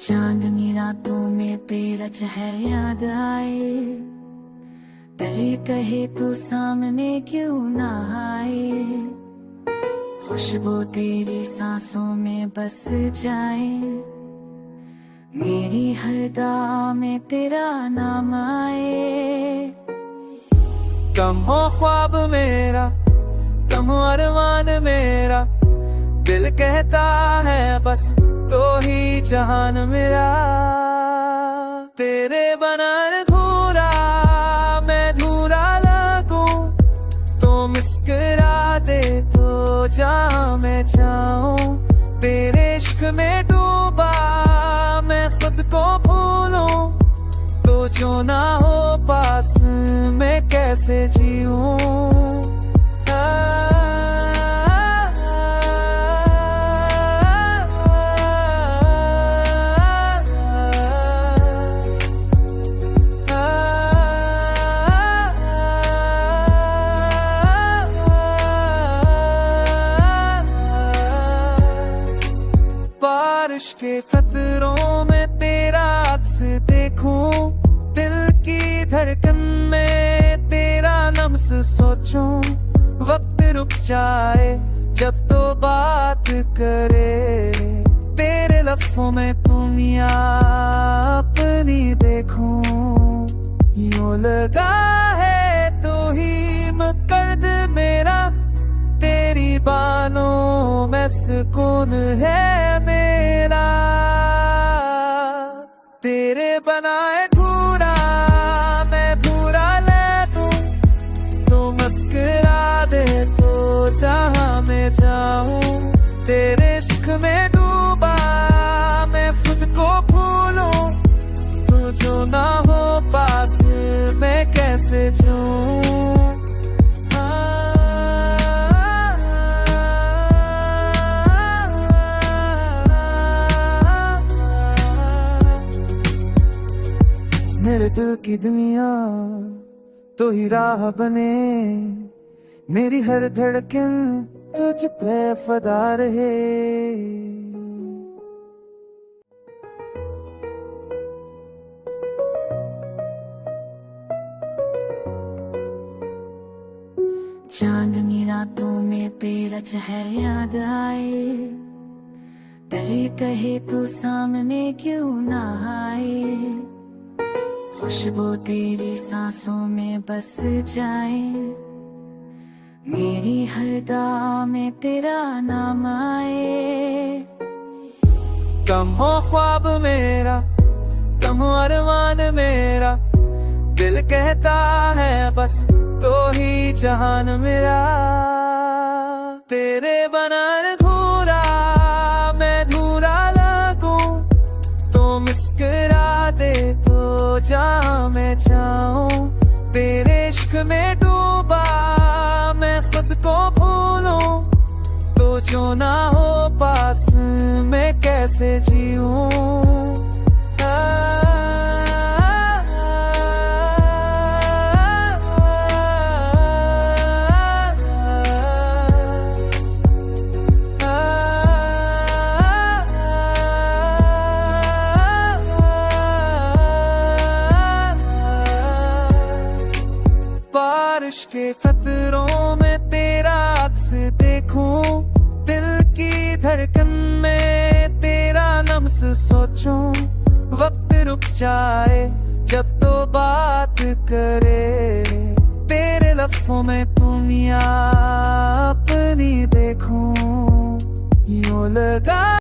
चांदनी रातों में तेरा चेहरा याद आए, दिल कहे तू सामने क्यों ना आए। खुशबू तेरी सांसों में बस जाए, मेरी हर दुआ में तेरा नाम आए। कम हो ख्वाब मेरा, कम हो अरमान मेरा, दिल कहता है बस तो ही जहान मेरा। तेरे बना अधूरा मैं धूरा लगूं, तो मुस्कुरा दे तो जहाँ मैं जाऊं। तेरे इश्क में डूबा मैं खुद को भूलूं, तो जो ना हो पास मैं कैसे जीऊं। बारिश के कतरों में तेरा अक्स देखूं, दिल की धड़कन में तेरा लम्स सोचूं। वक्त रुक जाए जब तो बात करे, तेरे लफ्ज़ों में दुनिया अपनी देखूं। यूं लगा है तू ही मकर्द मेरा, तेरी बानों में सुकून है मेरा। तेरे बनाए ढूंढा मैं भूरा ले दूं, तू मुस्कुरा दे तो जहाँ मैं जाऊं। तेरे इश्क में डूबा मैं खुद को भूलूं, तू जो ना हो पास मैं कैसे जीऊं। मेरे दिल की दुनिया तो ही राह बने, मेरी हर धड़कन तुझ पे फदा रहे। चांदनी रातों में तेरा चेहरा याद आए, दिल कहे तू सामने क्यों ना आए। खुशबू तेरी सांसों में बस जाए, मेरी हर दुआ में तेरा नाम आए। कम हो ख्वाब मेरा, कम हो अरमान मेरा, दिल कहता है बस तो ही जहान मेरा। तेरे बना अधूरा मैं धूरा लगूं, तो मुस्कुरा दे तो जहाँ मैं जाऊं। तेरे इश्क में डूबा मैं खुद को भूलूं, तो जो ना हो पास मैं कैसे जीऊं। बारिश के कतरों में तेरा अक्स देखूं, दिल की धड़कन में तेरा लम्स सोचूं। वक्त रुक जाए जब तो बात करे, तेरे लफ्ज़ों में दुनिया अपनी देखूं। यूं लगा